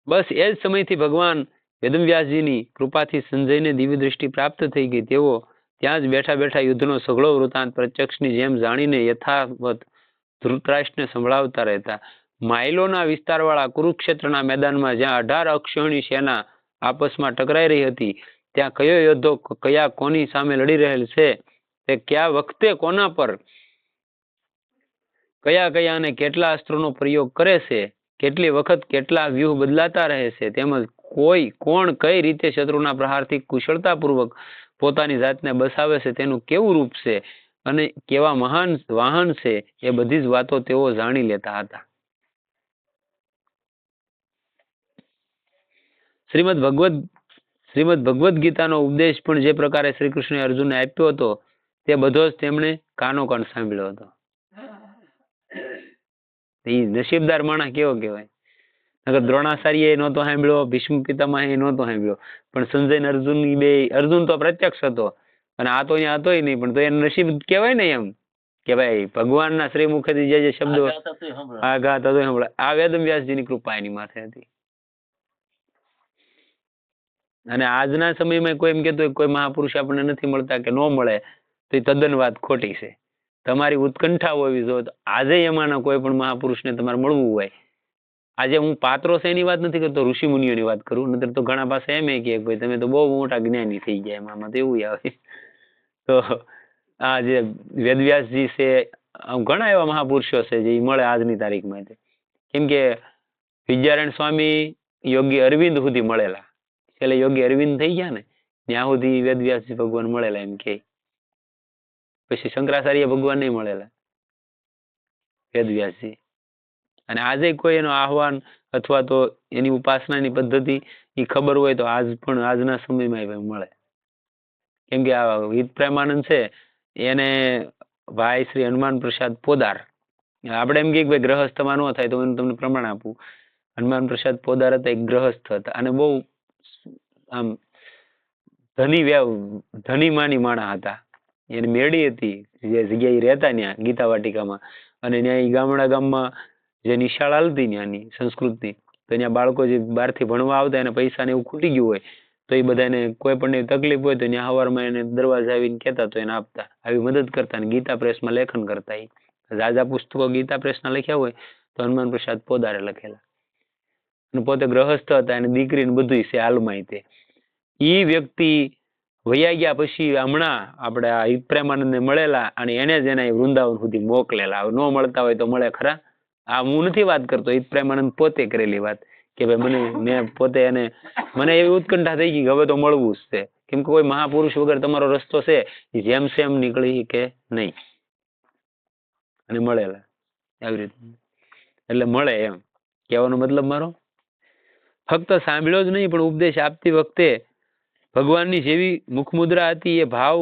બસ એ જ સમયથી ભગવાન વેદવ્યાસજીની કૃપાથી સંજયને દિવ્ય દૃષ્ટિ પ્રાપ્ત થઈ ગઈ. તેઓ ત્યાં જ બેઠા બેઠા યુદ્ધનો સઘળો વૃત્તાંત પ્રત્યક્ષની જેમ જાણીને યથાવત ધૃતરાષ્ટ્રને સંભળાવતા રહેતા. માઇલોના વિસ્તારવાળા કુરુક્ષેત્રના મેદાનમાં જ્યાં 18 અક્ષોહિણી સેના આપસમાં ટકરાઈ રહી હતી, ત્યાં કયો યોદ્ધો કયા કોની સામે લડી રહેલ છે, તે કયા વખતે કોના પર કયા કયા અને કેટલા અસ્ત્રોનો પ્રયોગ કરે છે, કેટલી વખત કેટલા વ્યૂહ બદલાતા રહે છે, તેમજ કોણ કઈ રીતે શત્રુના પ્રહારથી કુશળતાપૂર્વક પોતાની જાતને બસાવે છે, તેનું કેવું રૂપ છે અને કેવા મહાન વાહન છે, એ બધી જ વાતો તેઓ જાણી લેતા હતા. શ્રીમદ ભગવદ્ ગીતાનો ઉપદેશ પણ જે પ્રકારે શ્રી કૃષ્ણે અર્જુનને આપ્યો હતો, તે બધો જ તેમણે કાનો કાન સાંભળ્યો હતો. એ નસીબદાર માણસ કેવો કહેવાય. નકર દ્રોણાચાર્ય નહોતો સાંભળ્યો, ભીષ્મ પિતામહ નહોતો સાંભળ્યો, પણ સંજય ને અર્જુન તો પ્રત્યક્ષ હતો અને આ તો અહીંયા હતોય નહીં, પણ તો એનું નસીબ કહેવાય ને એમ કે ભાઈ ભગવાનના શ્રી મુખેથી જે શબ્દો આ ગાત હતો આ વેદવ્યાસજીની કૃપા એની માથે હતી. અને આજના સમયમાં કોઈ એમ કહેતું હોય કોઈ મહાપુરુષ આપણને નથી મળતા કે ન મળે, તો એ તદ્દન વાત ખોટી છે. તમારી ઉત્કંઠા હોવી જોઈએ. તો આજે એમાંના કોઈ પણ મહાપુરુષને તમારે મળવું હોય, આજે હું પાત્રો છે એની વાત નથી કરતો, ઋષિ મુનિઓની વાત કરું. નતર તો ઘણા પાસે એમ કે ભાઈ તમે તો બહુ મોટા જ્ઞાની થઈ ગયા, એમાં તો એવું આવે. તો આ જે વેદવ્યાસજી છે, ઘણા એવા મહાપુરુષો છે જે મળે આજની તારીખમાં. કેમ કે વિદ્યારાયણ સ્વામી યોગી અરવિંદ સુધી મળેલા, એટલે યોગી અરવિંદ થઈ ગયા ને ત્યાં સુધી વેદવ્યાસજી ભગવાન મળેલા એમ કે. પછી શંકરાચાર્ય ભગવાન નહીં મળેલા, વેદવ્યાસજી. અને આજે કોઈ એનો આહવાન અથવા તો એની ઉપાસનાની પદ્ધતિ એ ખબર હોય તો આજ પણ આજના સમયમાં મળે. કેમ કે આ હિત પ્રેમાનંદ છે એને ભાઈ શ્રી હનુમાન પ્રસાદ પોદાર, આપણે એમ કે ભાઈ ગ્રહસ્થમાં ન થાય તો હું તમને પ્રમાણ આપું. હનુમાન પ્રસાદ પોદાર હતા, એક ગ્રહસ્થ હતા અને બહુ આમ ધની માની માણા હતા. એની મેળી હતી જે જગ્યાએ રહેતા ત્યાં ગીતા વાટિકામાં, અને ત્યાં ગામમાં જે નિશાળ હાલતી ત્યાંની સંસ્કૃતની, તો ત્યાં બાળકો જે બહારથી ભણવા આવતા એને પૈસા ને એવું ખૂટી ગયું હોય તો એ બધાને કોઈ પણ તકલીફ હોય તો ત્યાં સવારમાં એને દરવાજા આવીને કહેતા તો એને આપતા, આવી મદદ કરતા. અને ગીતા પ્રેસમાં લેખન કરતા. એ રાજા પુસ્તકો ગીતા પ્રેસના લખ્યા હોય તો હનુમાન પ્રસાદ પોદારે લખેલા. અને પોતે ગ્રહસ્થ હતા, એને દીકરીને બધું છે હાલમાં. તે એ વ્યક્તિ વૈયા ગયા પછી હમણાં આપણે આ હિત પ્રેમાનંદને મળેલા અને એને જ એના વૃંદાવન સુધી મોકલેલા. ન મળતા હોય તો મળે ખરા. આ હું નથી વાત કરતો, હિત પ્રેમાનંદ પોતે કરેલી વાત કે ભાઈ મેં પોતે મને એવી ઉત્કંઠા થઈ ગઈ કે હવે તો મળવું જ છે. કેમ કે કોઈ મહાપુરુષ વગર તમારો રસ્તો છે જેમ સેમ નીકળી કે નહીં, અને મળેલા આવી રીતે. એટલે મળે એમ કહેવાનો મતલબ મારો. ફક્ત સાંભળ્યો જ નહીં પણ ઉપદેશ આપતી વખતે ભગવાનની જેવી મુખમુદ્રા હતી એ ભાવ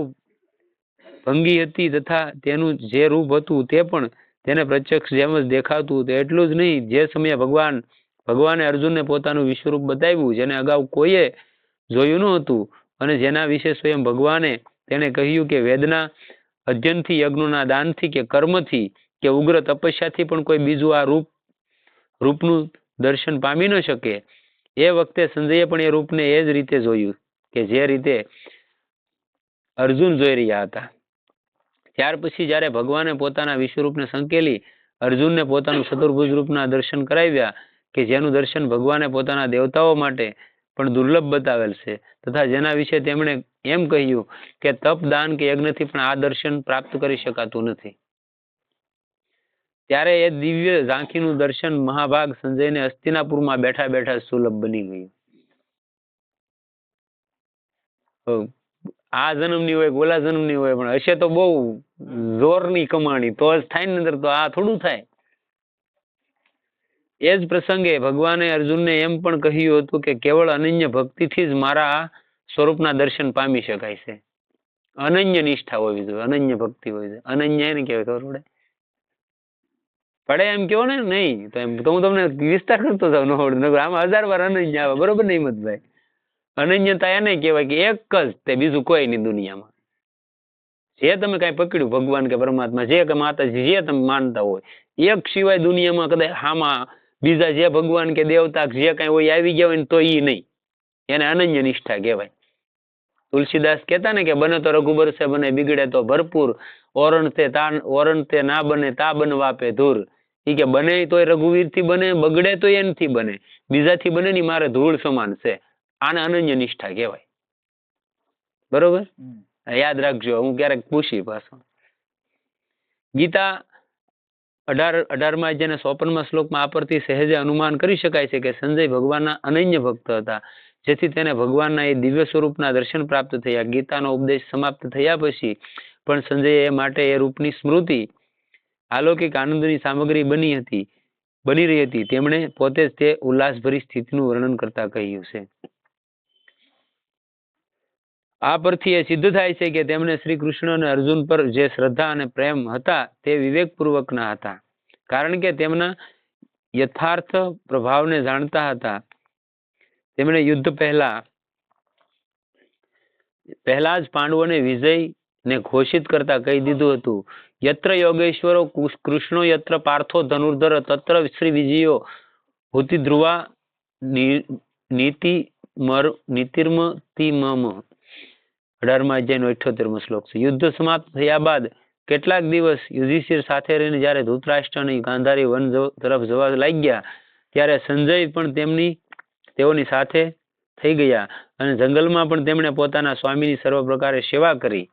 ભંગી હતી, તથા તેનું જે રૂપ હતું તે પણ તેને પ્રત્યક્ષ જેમ જ દેખાતું. તો એટલું જ નહીં, જે સમયે ભગવાને અર્જુનને પોતાનું વિશ્વરૂપ બતાવ્યું જેને અગાઉ કોઈએ જોયું ન હતું, અને જેના વિશે સ્વયં ભગવાને તેને કહ્યું કે વેદના અધ્યયનથી, યજ્ઞોના દાનથી કે કર્મથી કે ઉગ્ર તપસ્યાથી પણ કોઈ બીજું આ રૂપનું દર્શન પામી ન શકે. એ વખતે સંજયે પણ એ રૂપને એ જ રીતે જોયું કે જે રીતે અર્જુન જોઈ રહ્યા હતા. ત્યાર પછી જ્યારે ભગવાને પોતાના વિશ્વરૂપને સંકેલી અર્જુનને પોતાનું ચતુર્ભુજ રૂપના દર્શન કરાવ્યા કે જેનું દર્શન ભગવાને પોતાના દેવતાઓ માટે પણ દુર્લભ બતાવેલ છે, તથા જેના વિશે તેમણે એમ કહ્યું કે તપ, દાન કે યજ્ઞથી પણ આ દર્શન પ્રાપ્ત કરી શકાતું નથી. ત્યારે એ દિવ્ય ઝાંખીનું દર્શન મહાભાગ સંજયને હસ્તિનાપુરમાં બેઠા બેઠા સુલભ બની ગયું. આ જન્મની હોય, ઓલા જન્મની હોય, પણ હશે તો બહુ જોરની કમાણી તો જ થાય ને, નતર તો આ થોડું થાય. એ જ પ્રસંગે ભગવાને અર્જુનને એમ પણ કહ્યું હતું કે કેવળ અનન્ય ભક્તિથી જ મારા સ્વરૂપના દર્શન પામી શકાય છે. અનન્ય નિષ્ઠા હોવી જોઈએ, અનન્ય ભક્તિ હોવી જોઈએ. અનન્ય એને કહેવાય ખબર પડે એમ કેવો ને નહીં તો એમ તો હું તમને વિસ્તાર કરતો જાઉં આમાં 1000 વાર અનન્ય આવે. બરોબર ને હિંમતભાઈ? અનન્યતા એને કહેવાય કે એક જ તે, બીજું કોઈ નહીં દુનિયામાં. જે તમે કઈ પકડ્યું ભગવાન કે પરમાત્મા, જે કે માતાજી, જે તમે માનતા હોય, એક સિવાય દુનિયામાં કદાચ હામાં બીજા જે ભગવાન કે દેવતા જે કઈ હોય આવી ગયા હોય ને તો ઈ નહીં. એને અનન્ય નિષ્ઠા કહેવાય. તુલસીદાસ કહેતા ને કે બને તો રઘુબર સે બને, બિગડે તો ભરપૂર, ઓરણ તે ના બને તા બનવાપે ધૂર. ઈ કે બને તોય રઘુવીર થી બને, બગડે તો એનથી બને, બીજાથી બને ની મારે ધૂળ સમાન છે. આને અનન્ય નિષ્ઠા કહેવાય. બરોબર, હમ. યાદ રાખજો, હું ક્યારેક પૂછી પાછો. ગીતા 18મા અધ્યાયના 54મા શ્લોકમાં આ પરથી સહેજે અનુમાન કરી શકાય છે કે સંજય ભગવાનના અનન્ય ભક્ત હતા, જેથી તેને ભગવાનના એ દિવ્ય સ્વરૂપના દર્શન પ્રાપ્ત થયા. ગીતાનો ઉપદેશ સમાપ્ત થયા પછી પણ સંજય એ માટે એ રૂપની સ્મૃતિ અલૌકિક આનંદની સામગ્રી બની રહી હતી. તેમણે પોતે જ તે ઉલ્લાસભરી સ્થિતિનું વર્ણન કરતા કહ્યું છે. આ પરથી એ સિદ્ધ થાય છે કે તેમને શ્રી કૃષ્ણ અને અર્જુન પર જે શ્રદ્ધા અને પ્રેમ હતા તે વિવેકપૂર્વકના હતા, કારણ કે તેમના યથાર્થ પ્રભાવને જાણતા હતા. તેમણે યુદ્ધ પહેલા જ પાંડવોને વિજયને ઘોષિત કરતા કહી દીધું હતું, યત્ર યોગેશ્વરો કૃષ્ણો યત્ર પાર્થો ધનુર્ધર તત્ર શ્રી વિજયો ભૂતિ ધ્રુવા નીતિર્મતિમમ. 18મા અધ્યાયનો 78મો શ્લોક છે. યુદ્ધ સમાપ્ત થયા બાદ કેટલાક દિવસ યુધિષ્ઠિર સાથે રહીને જ્યારે ધૃતરાષ્ટ્ર અને ગાંધારી વન તરફ જવા લાગ્યા ત્યારે સંજય પણ તેઓની સાથે થઈ ગયા અને જંગલમાં પણ તેમણે પોતાના સ્વામીની સર્વ પ્રકારે સેવા કરી.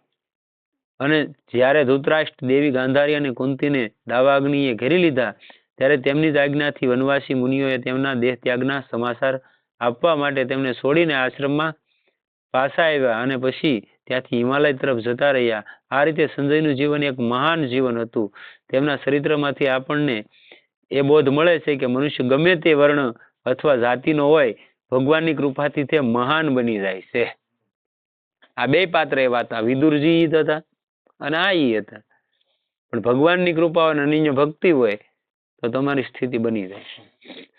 અને જ્યારે ધૃતરાષ્ટ્ર, દેવી ગાંધારી અને કુંતીને દાવાગ્નિએ ઘેરી લીધા ત્યારે તેમની જ આજ્ઞાથી વનવાસી મુનિઓએ તેમના દેહ ત્યાગના સમાચાર આપવા માટે તેમને છોડીને આશ્રમમાં પાછા આવ્યા અને પછી ત્યાંથી હિમાલય તરફ જતા રહ્યા. આ રીતે સંજયનું જીવન એક મહાન જીવન હતું. તેમના ચરિત્રમાંથી આપણને એ બોધ મળે છે કે મનુષ્ય ગમે તે વર્ણ અથવા જાતિનો હોય, ભગવાનની કૃપાથી તે મહાન બની જાય છે. આ બે પાત્ર એવા હતા, વિદુરજી ઈ હતા અને આ ઈ હતા. પણ ભગવાનની કૃપા અને અનન્ય ભક્તિ હોય તો તમારી સ્થિતિ બની જાય.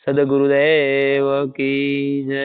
સદગુરુદેવ કી જય.